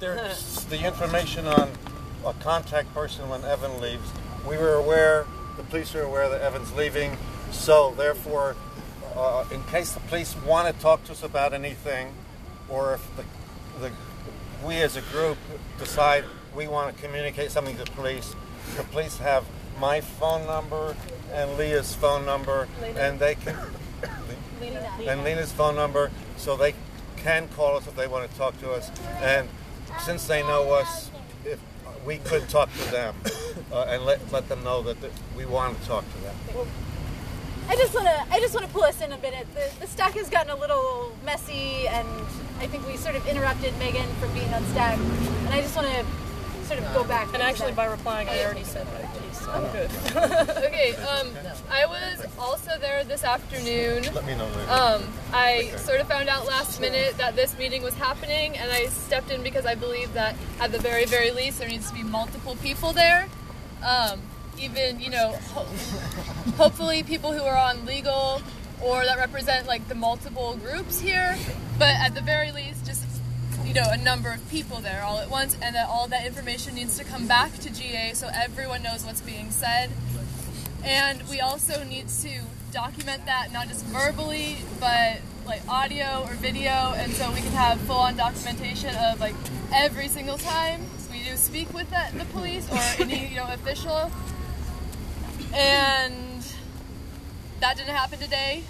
there's the information on a contact person when Evan leaves. We were aware, the police were aware that Evan's leaving, so therefore, in case the police want to talk to us about anything, or if we as a group decide we want to communicate something to the police have my phone number and Leah's phone number, and they can, and Lena's phone number, so they can call us if they want to talk to us. And since they know us, if we could talk to them and let them know that we want to talk to them. I just want to pull us in a minute. The stack has gotten a little messy, and I think we sort of interrupted Megan from being on stack. And I just want to sort of go back. And actually, by replying, I already said my piece, so I'm good. Okay. I was also there this afternoon. Let me know later. I sort of found out last minute that this meeting was happening, and I stepped in because I believe that at the very, very least there needs to be multiple people there. Even, hopefully people who are on legal or that represent like the multiple groups here, but at the very least just, a number of people there all at once, and that all that information needs to come back to GA so everyone knows what's being said. And we also need to document that, not just verbally, but like audio or video, and so we can have full-on documentation of like every single time we do speak with the police or any official. And that didn't happen today,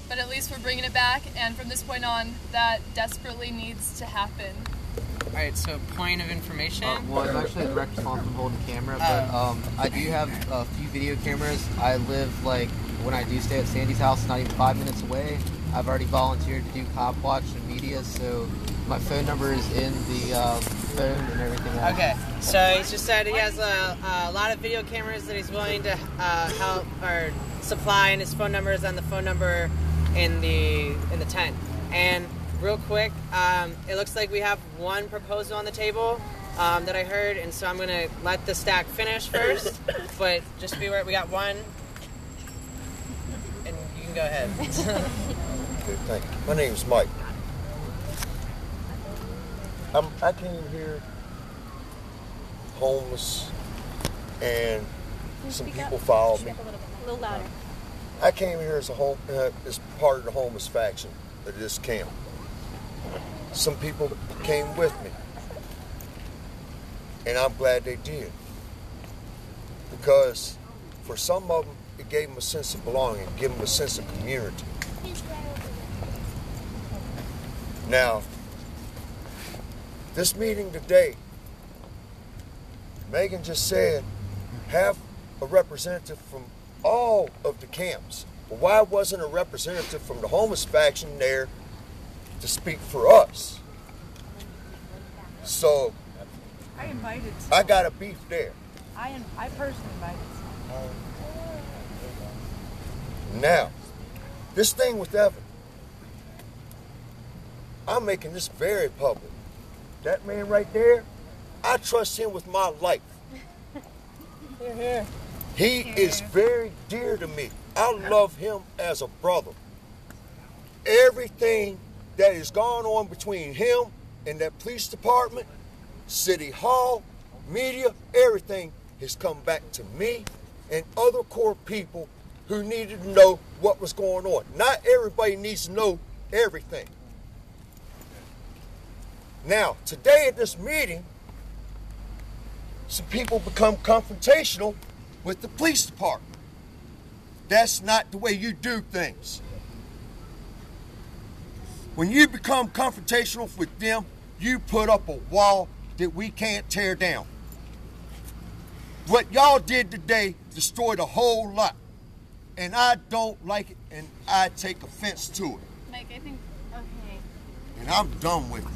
but at least we're bringing it back, and from this point on, that desperately needs to happen. Alright, so point of information. Well, I'm actually the direct responsible holding the camera, but I do have a few video cameras. I live, when I do stay at Sandy's house, not even 5 minutes away. I've already volunteered to do cop watch and media, so my phone number is in the phone and everything else. Okay, so he's just said he has a lot of video cameras that he's willing to help or supply, and his phone number is on the phone number in the tent. And real quick, it looks like we have one proposal on the table that I heard, and so I'm going to let the stack finish first, but just be aware, we got one, and you can go ahead. Okay, thank you. My name's Mike. I came here homeless, and some people followed me. A little louder. I came here as as part of the homeless faction of this camp. Some people came with me, and I'm glad they did, because for some of them it gave them a sense of belonging, gave them a sense of community. Now, this meeting today, Megan just said, have a representative from all of the camps. Well, why wasn't a representative from the homeless faction there to speak for us? So, I invited some. I got a beef there. I personally invited some. Now, this thing with Evan, I'm making this very public. That man right there, I trust him with my life. Hear, hear. He is very dear to me. I love him as a brother. Everything that has gone on between him and that police department, city hall, media, everything has come back to me and other core people who needed to know what was going on. Not everybody needs to know everything. Now, today at this meeting, some people become confrontational with the police department. That's not the way you do things. When you become confrontational with them, you put up a wall that we can't tear down. What y'all did today destroyed a whole lot, and I don't like it, and I take offense to it. Mike, I think, okay. And I'm done with it.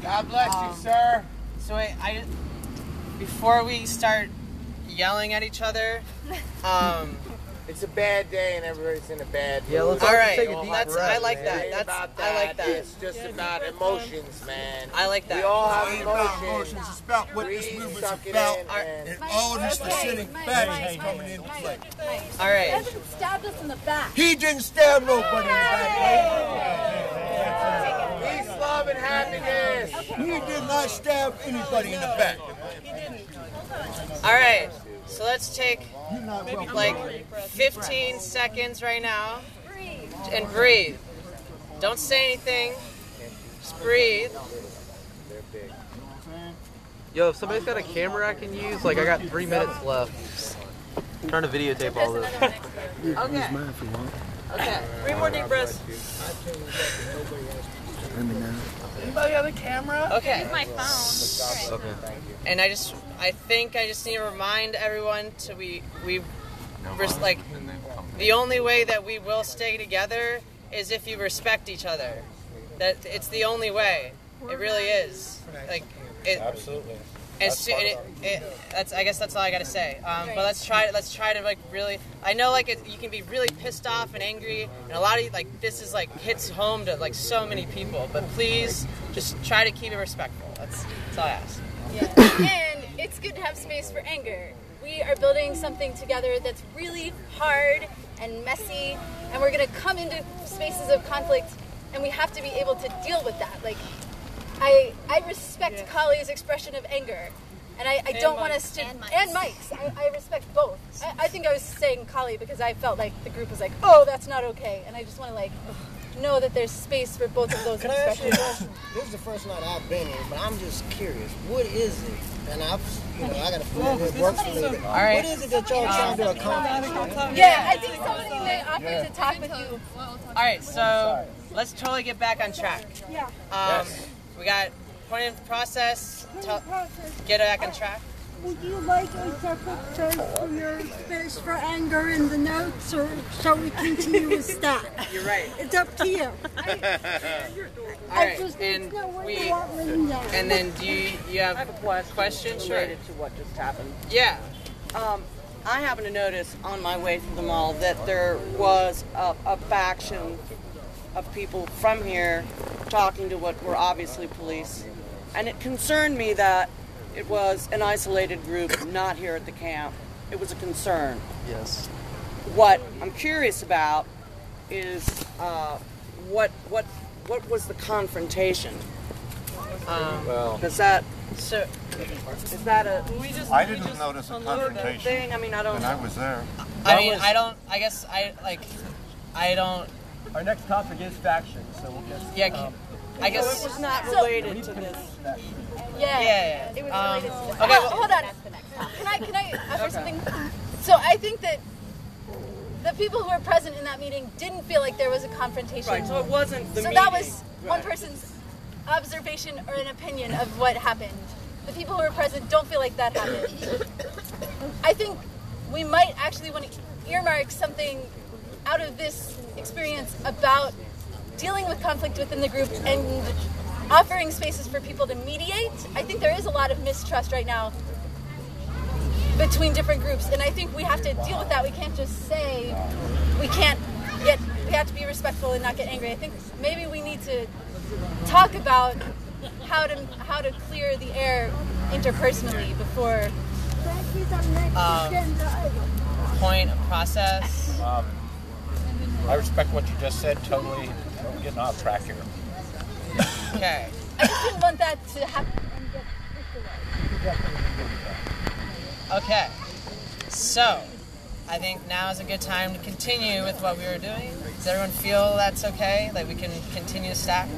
God bless you, sir. So wait, before we start yelling at each other, it's a bad day and everybody's in a bad mood. Yeah, let's all right. take a deep breath, I like It that. ain't about I like that. It's just about emotions, man. I like that. We all have It ain't about emotions. emotions, it's about what this Breathe, movement's suck it about, in, and and all these specific facts coming into play. All right. Evan stabbed us in the back. He didn't stab nobody in the back. Peace, love, love and happiness. He did not stab anybody in the back. All right, so let's take like 15 seconds right now and breathe. Don't say anything. Just breathe. Yo, if somebody's got a camera I can use, like I got 3 minutes left. I'm trying to videotape all this. Okay. Okay. 3 more deep breaths. Anybody have a camera? Okay. Use my phone. Okay. And I think I just need to remind everyone to like the only way that we will stay together is if you respect each other. That it's the only way. It really is. Like it. Absolutely. That's I guess that's all I gotta say. But let's try to like really. I know like you can be really pissed off and angry, and a lot of like this is like hits home to like so many people. But please just try to keep it respectful. That's all I ask. Yeah. And it's good to have space for anger. We are building something together that's really hard and messy, and we're gonna come into spaces of conflict, and we have to be able to deal with that. Like. I respect Kali's expression of anger, and I don't want us to... And Mike's. I respect both. I think I was saying Kali because I felt like the group was like, oh, that's not okay, and I just want to like know that there's space for both of those Can I ask you a expressions. question? This is the first night I've been here, but I'm just curious. What is it? And I got a feeling it works for me. All right. What is it that y'all trying to accomplish? Yeah, I think somebody may offer to talk with you. All right, so let's totally get back on track. Yeah. We got point of process. Get back on track. Would you like a separate space for your space for anger in the notes, or shall we continue with that? You're right. It's up to you. All I right, just need and to know what we you want written down. and then do you have a question Sure. related to what just happened. Yeah. I happened to notice on my way through the mall that there was a faction of people from here talking to what were obviously police. And it concerned me that it was an isolated group, not here at the camp. It was a concern. Yes. What I'm curious about is what was the confrontation? Well, Is that So is that a I didn't notice a confrontation, thing? I mean, I don't. and I was there. I don't. I guess I don't. Our next topic is faction, so we'll just... Yeah. I guess. So it was not related to this. Yeah. It was related to this. Okay, well, Hold on. Can I offer something? So I think that the people who were present in that meeting didn't feel like there was a confrontation. Right. So it wasn't the So meeting. that was one person's observation or an opinion of what happened. The people who were present don't feel like that happened. I think we might actually want to earmark something out of this experience about dealing with conflict within the group and offering spaces for people to mediate. I think there is a lot of mistrust right now between different groups, and I think we have to deal with that. We can't just say we have to be respectful and not get angry. I think maybe we need to talk about how to clear the air interpersonally before Point of process. I respect what you just said, totally getting off track here. Okay. I just didn't want that to happen and get pushed away. Okay. So, I think now is a good time to continue with what we were doing. Does everyone feel that's okay? Like we can continue to stack?